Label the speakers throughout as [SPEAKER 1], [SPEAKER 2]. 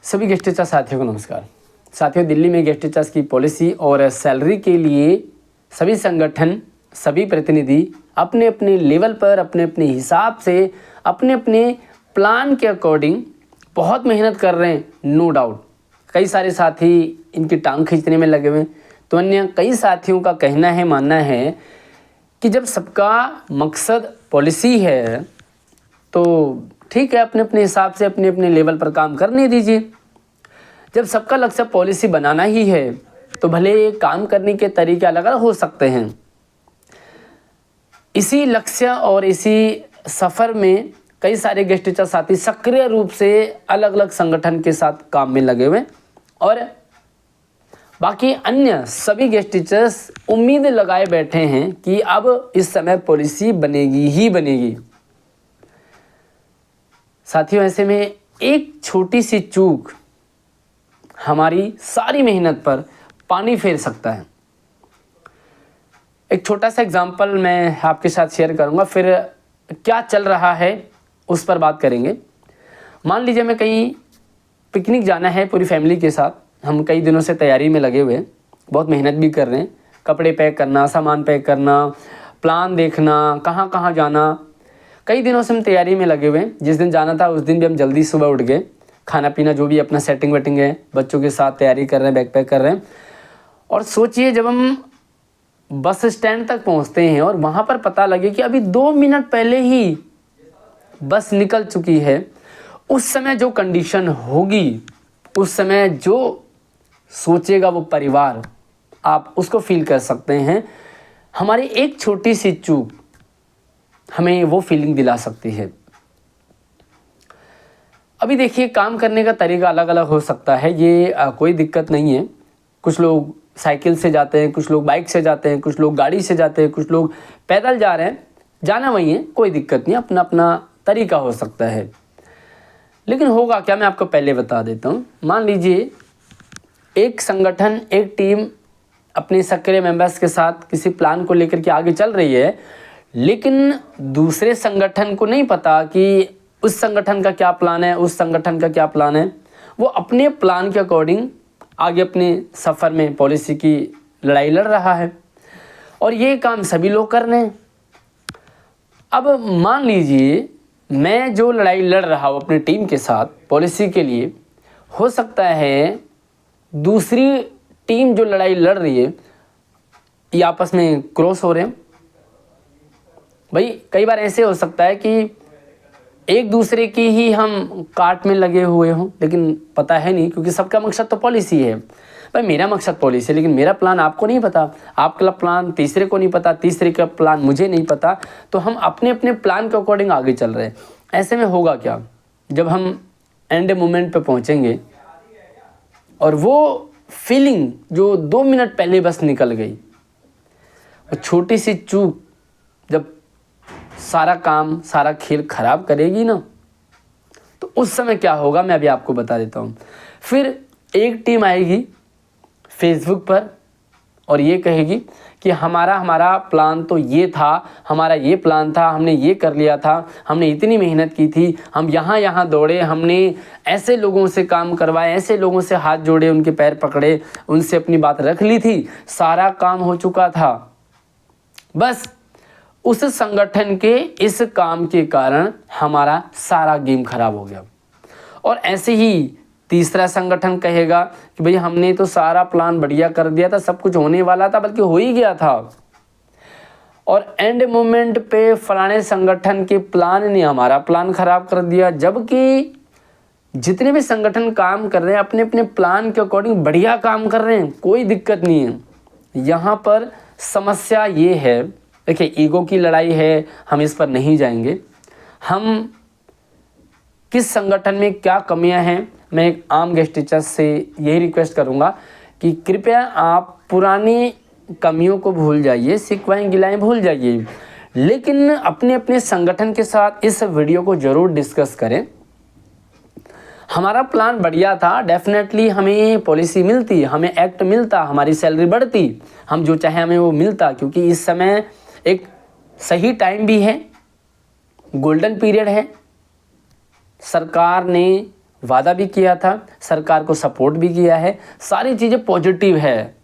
[SPEAKER 1] सभी guest teacher साथियों को नमस्कार। साथियों, दिल्ली में गेस्ट टीचर्स की पॉलिसी और सैलरी के लिए सभी संगठन, सभी प्रतिनिधि अपने अपने लेवल पर, अपने अपने हिसाब से, अपने अपने प्लान के अकॉर्डिंग बहुत मेहनत कर रहे हैं। नो डाउट कई सारे साथी इनकी टांग खींचने में लगे हुए हैं, तो अन्य कई साथियों का कहना है, मानना है कि जब सबका मकसद पॉलिसी है तो ठीक है, अपने अपने हिसाब से अपने अपने लेवल पर काम करने दीजिए। जब सबका लक्ष्य पॉलिसी बनाना ही है तो भले काम करने के तरीके अलग अलग हो सकते हैं। इसी लक्ष्य और इसी सफ़र में कई सारे गेस्ट टीचर साथी सक्रिय रूप से अलग अलग संगठन के साथ काम में लगे हुए और बाकी अन्य सभी गेस्ट टीचर्स उम्मीद लगाए बैठे हैं कि अब इस समय पॉलिसी बनेगी ही बनेगी। साथियों, ऐसे में एक छोटी सी चूक हमारी सारी मेहनत पर पानी फेर सकता है। एक छोटा सा एग्जाम्पल मैं आपके साथ शेयर करूंगा, फिर क्या चल रहा है उस पर बात करेंगे। मान लीजिए मैं कहीं पिकनिक जाना है पूरी फैमिली के साथ। हम कई दिनों से तैयारी में लगे हुए हैं, बहुत मेहनत भी कर रहे हैं। कपड़े पैक करना, सामान पैक करना, प्लान देखना, कहाँ कहाँ जाना, कई दिनों से हम तैयारी में लगे हुए हैं। जिस दिन जाना था उस दिन भी हम जल्दी सुबह उठ गए, खाना पीना जो भी अपना सेटिंग वेटिंग है बच्चों के साथ तैयारी कर रहे हैं, बैग पैक कर रहे हैं। और सोचिए जब हम बस स्टैंड तक पहुंचते हैं और वहां पर पता लगे कि अभी 2 मिनट पहले ही बस निकल चुकी है, उस समय जो कंडीशन होगी, उस समय जो सोचेगा वो परिवार, आप उसको फील कर सकते हैं। हमारी एक छोटी सी चूक हमें वो फीलिंग दिला सकती है। अभी देखिए, काम करने का तरीका अलग अलग हो सकता है, ये कोई दिक्कत नहीं है। कुछ लोग साइकिल से जाते हैं, कुछ लोग बाइक से जाते हैं, कुछ लोग गाड़ी से जाते हैं, कुछ लोग पैदल जा रहे हैं। जाना वही है, कोई दिक्कत नहीं, अपना अपना तरीका हो सकता है। लेकिन होगा क्या, मैं आपको पहले बता देता हूँ। मान लीजिए एक संगठन, एक टीम अपने सक्रिय मेंबर्स के साथ किसी प्लान को लेकर के आगे चल रही है, लेकिन दूसरे संगठन को नहीं पता कि उस संगठन का क्या प्लान है, उस संगठन का क्या प्लान है। वो अपने प्लान के अकॉर्डिंग आगे अपने सफ़र में पॉलिसी की लड़ाई लड़ रहा है और ये काम सभी लोग कर रहे हैं। अब मान लीजिए मैं जो लड़ाई लड़ रहा हूँ अपनी टीम के साथ पॉलिसी के लिए, हो सकता है दूसरी टीम जो लड़ाई लड़ रही है ये आपस में क्रॉस हो रहे हैं। भाई कई बार ऐसे हो सकता है कि एक दूसरे की ही हम काट में लगे हुए हों, लेकिन पता है नहीं, क्योंकि सबका मकसद तो पॉलिसी है। भाई मेरा मकसद पॉलिसी है, लेकिन मेरा प्लान आपको नहीं पता, आपका प्लान तीसरे को नहीं पता, तीसरे का प्लान मुझे नहीं पता, तो हम अपने अपने प्लान के अकॉर्डिंग आगे चल रहे हैं। ऐसे में होगा क्या, जब हम एंड मोमेंट पे पहुंचेंगे और वो फीलिंग जो 2 मिनट पहले बस निकल गई, वो छोटी सी चूक जब सारा काम, सारा खेल खराब करेगी ना, तो उस समय क्या होगा मैं अभी आपको बता देता हूँ। फिर एक टीम आएगी फेसबुक पर और ये कहेगी कि हमारा प्लान तो ये था, हमारा ये प्लान था, हमने ये कर लिया था, हमने इतनी मेहनत की थी, हम यहाँ दौड़े, हमने ऐसे लोगों से काम करवाए, ऐसे लोगों से हाथ जोड़े, उनके पैर पकड़े, उनसे अपनी बात रख ली थी, सारा काम हो चुका था। बस उस संगठन के इस काम के कारण हमारा सारा गेम खराब हो गया। और ऐसे ही तीसरा संगठन कहेगा कि भाई हमने तो सारा प्लान बढ़िया कर दिया था, सब कुछ होने वाला था, बल्कि हो ही गया था, और एंड मोमेंट पे फलाने संगठन के प्लान ने हमारा प्लान खराब कर दिया। जबकि जितने भी संगठन काम कर रहे हैं अपने अपने प्लान के अकॉर्डिंग बढ़िया काम कर रहे हैं, कोई दिक्कत नहीं है। यहाँ पर समस्या ये है, देखिए ईगो की लड़ाई है, हम इस पर नहीं जाएंगे। हम किस संगठन में क्या कमियां हैं, मैं एक आम गेस्ट टीचर से यही रिक्वेस्ट करूंगा कि कृपया आप पुरानी कमियों को भूल जाइए, शिकवाएं गिलाएं भूल जाइए, लेकिन अपने अपने संगठन के साथ इस वीडियो को ज़रूर डिस्कस करें। हमारा प्लान बढ़िया था, डेफिनेटली हमें पॉलिसी मिलती, हमें एक्ट मिलता, हमारी सैलरी बढ़ती, हम जो चाहे हमें वो मिलता, क्योंकि इस समय एक सही टाइम भी है, गोल्डन पीरियड है। सरकार ने वादा भी किया था, सरकार को सपोर्ट भी किया है, सारी चीज़ें पॉजिटिव है।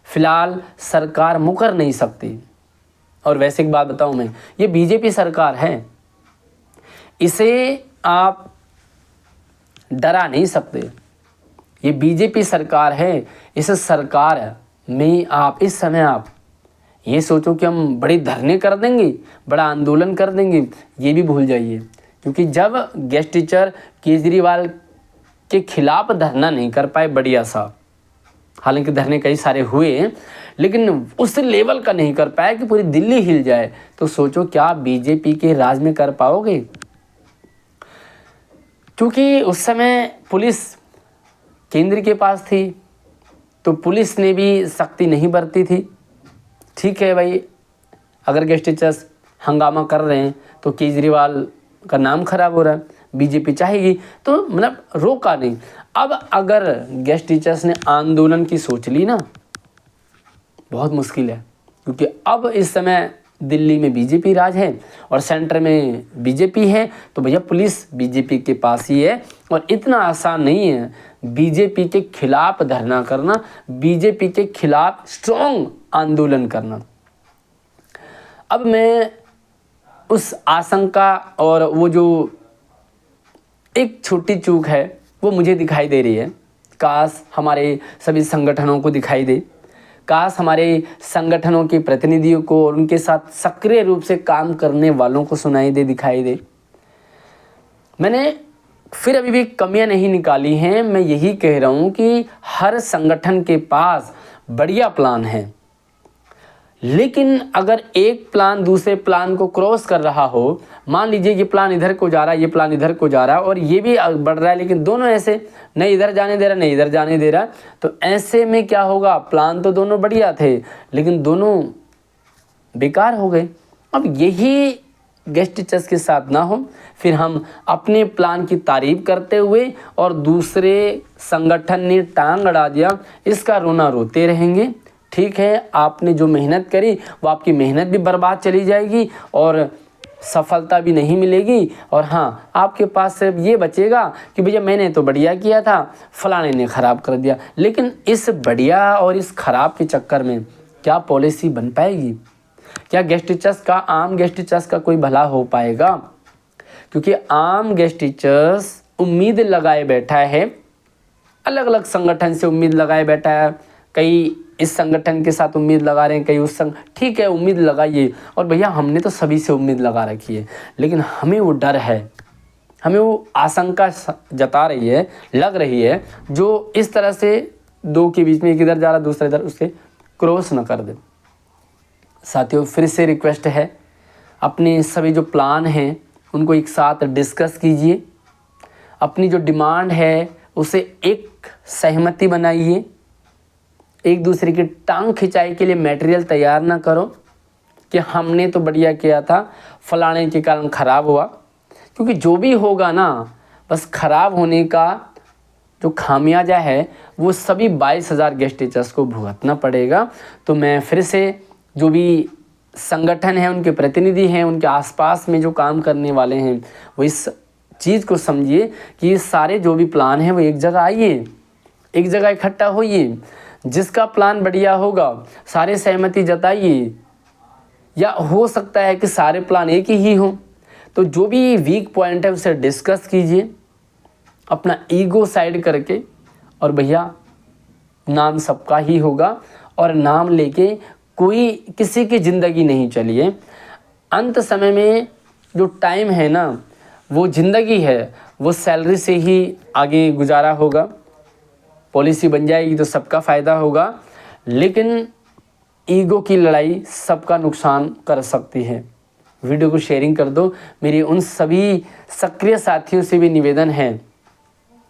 [SPEAKER 1] फिलहाल सरकार मुकर नहीं सकती। और वैसे एक बात बताऊं मैं, ये बीजेपी सरकार है, इसे आप डरा नहीं सकते। ये बीजेपी सरकार है, इस सरकार में आप इस समय आप ये सोचो कि हम बड़े धरने कर देंगे, बड़ा आंदोलन कर देंगे, ये भी भूल जाइए। क्योंकि जब गेस्ट टीचर केजरीवाल के खिलाफ धरना नहीं कर पाए बढ़िया सा, हालांकि धरने कई सारे हुए, लेकिन उस लेवल का नहीं कर पाया कि पूरी दिल्ली हिल जाए, तो सोचो क्या बीजेपी के राज में कर पाओगे। क्योंकि उस समय पुलिस केंद्र के पास थी, तो पुलिस ने भी सख्ती नहीं बरती थी। ठीक है भाई, अगर गेस्ट टीचर्स हंगामा कर रहे हैं तो केजरीवाल का नाम खराब हो रहा है, बीजेपी चाहेगी तो मतलब रोका नहीं। अब अगर गेस्ट टीचर्स ने आंदोलन की सोच ली ना, बहुत मुश्किल है। क्योंकि अब इस समय दिल्ली में बीजेपी राज है और सेंटर में बीजेपी है, तो भैया पुलिस बीजेपी के पास ही है। और इतना आसान नहीं है बीजेपी के खिलाफ धरना करना, बीजेपी के खिलाफ स्ट्रॉन्ग आंदोलन करना। अब मैं उस आशंका और वो जो एक छोटी चूक है वो मुझे दिखाई दे रही है, काश हमारे सभी संगठनों को दिखाई दे, काश हमारे संगठनों के प्रतिनिधियों को और उनके साथ सक्रिय रूप से काम करने वालों को सुनाई दे, दिखाई दे। मैंने फिर अभी भी कमियां नहीं निकाली हैं। मैं यही कह रहा हूं कि हर संगठन के पास बढ़िया प्लान है, लेकिन अगर एक प्लान दूसरे प्लान को क्रॉस कर रहा हो, मान लीजिए ये प्लान इधर को जा रहा है, ये प्लान इधर को जा रहा है और ये भी बढ़ रहा है, लेकिन दोनों ऐसे नहीं इधर जाने दे रहा नहीं इधर जाने दे रहा, तो ऐसे में क्या होगा, प्लान तो दोनों बढ़िया थे लेकिन दोनों बेकार हो गए। अब यही गेस्ट टीचर्स के साथ ना हो, फिर हम अपने प्लान की तारीफ करते हुए और दूसरे संगठन ने टांग अड़ा दिया, इसका रोना रोते रहेंगे। ठीक है, आपने जो मेहनत करी वो आपकी मेहनत भी बर्बाद चली जाएगी और सफलता भी नहीं मिलेगी। और हाँ, आपके पास सिर्फ ये बचेगा कि भैया मैंने तो बढ़िया किया था, फलाने ने ख़राब कर दिया। लेकिन इस बढ़िया और इस ख़राब के चक्कर में क्या पॉलिसी बन पाएगी? क्या गेस्ट टीचर्स का, आम गेस्ट टीचर्स का कोई भला हो पाएगा? क्योंकि आम गेस्ट टीचर्स उम्मीद लगाए बैठा है, अलग अलग संगठन से उम्मीद लगाए बैठा है, कई इस संगठन के साथ उम्मीद लगा रहे हैं, कई उस ठीक है, उम्मीद लगाइए। और भैया हमने तो सभी से उम्मीद लगा रखी है, लेकिन हमें वो डर है, हमें वो आशंका जता रही है, लग रही है, जो इस तरह से दो के बीच में एक इधर जा रहा दूसरा इधर, उसके क्रॉस न कर दे। साथियों, फिर से रिक्वेस्ट है, अपने सभी जो प्लान हैं उनको एक साथ डिस्कस कीजिए, अपनी जो डिमांड है उसे एक सहमति बनाइए, एक दूसरे की टांग खिंचाई के लिए मटेरियल तैयार ना करो कि हमने तो बढ़िया किया था, फलाने के कारण ख़राब हुआ। क्योंकि जो भी होगा ना, बस ख़राब होने का जो खामियाजा है वो सभी 22,000 गेस्ट टीचर्स को भुगतना पड़ेगा। तो मैं फिर से जो भी संगठन है, उनके प्रतिनिधि हैं, उनके आसपास में जो काम करने वाले हैं, वो इस चीज़ को समझिए कि ये सारे जो भी प्लान हैं वो एक जगह आइए, एक जगह इकट्ठा होइए, जिसका प्लान बढ़िया होगा सारे सहमति जताइए, या हो सकता है कि सारे प्लान एक ही हो, तो जो भी वीक पॉइंट है उसे डिस्कस कीजिए अपना ईगो साइड करके। और भैया नाम सबका ही होगा और नाम लेके कोई किसी की ज़िंदगी नहीं चलिए। अंत समय में जो टाइम है ना, वो ज़िंदगी है, वो सैलरी से ही आगे गुजारा होगा। पॉलिसी बन जाएगी तो सबका फ़ायदा होगा, लेकिन ईगो की लड़ाई सबका नुकसान कर सकती है। वीडियो को शेयरिंग कर दो। मेरी उन सभी सक्रिय साथियों से भी निवेदन है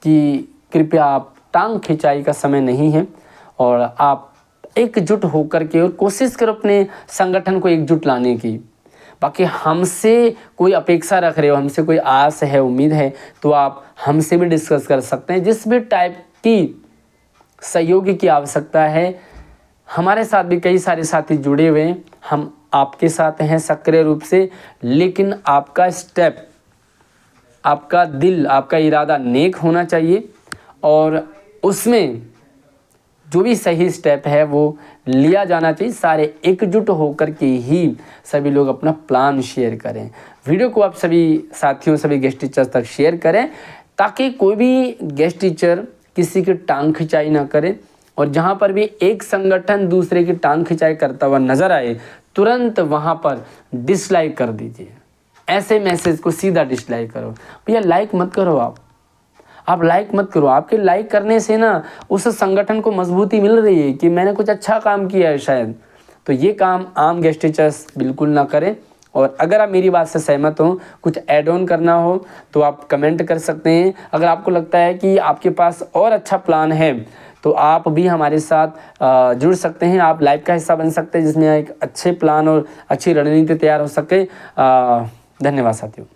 [SPEAKER 1] कि कृपया आप टांग खिंचाई का समय नहीं है और आप एकजुट होकर के और कोशिश करो अपने संगठन को एकजुट लाने की। बाकी हमसे कोई अपेक्षा रख रहे हो, हमसे कोई आस है, उम्मीद है, तो आप हमसे भी डिस्कस कर सकते हैं। जिस भी टाइप की सहयोग की आवश्यकता है, हमारे साथ भी कई सारे साथी जुड़े हुए हैं, हम आपके साथ हैं सक्रिय रूप से, लेकिन आपका स्टेप आपका दिल, आपका इरादा नेक होना चाहिए और उसमें जो भी सही स्टेप है वो लिया जाना चाहिए। सारे एकजुट होकर के ही सभी लोग अपना प्लान शेयर करें। वीडियो को आप सभी साथियों, सभी गेस्ट टीचर्स तक शेयर करें ताकि कोई भी गेस्ट टीचर किसी की टांग खिंचाई ना करे, और जहाँ पर भी एक संगठन दूसरे की टांग खिंचाई करता हुआ नजर आए तुरंत वहाँ पर डिसलाइक कर दीजिए। ऐसे मैसेज को सीधा डिसलाइक करो। भैया लाइक मत करो, आप लाइक मत करो। आपके लाइक करने से ना उस संगठन को मजबूती मिल रही है कि मैंने कुछ अच्छा काम किया है शायद। तो ये काम आम गेस्ट टीचर्स बिल्कुल ना करें। और अगर आप मेरी बात से सहमत हो, कुछ ऐड ऑन करना हो तो आप कमेंट कर सकते हैं। अगर आपको लगता है कि आपके पास और अच्छा प्लान है तो आप भी हमारे साथ जुड़ सकते हैं, आप लाइव का हिस्सा बन सकते हैं जिसमें एक अच्छे प्लान और अच्छी रणनीति तैयार हो सके। धन्यवाद साथियों।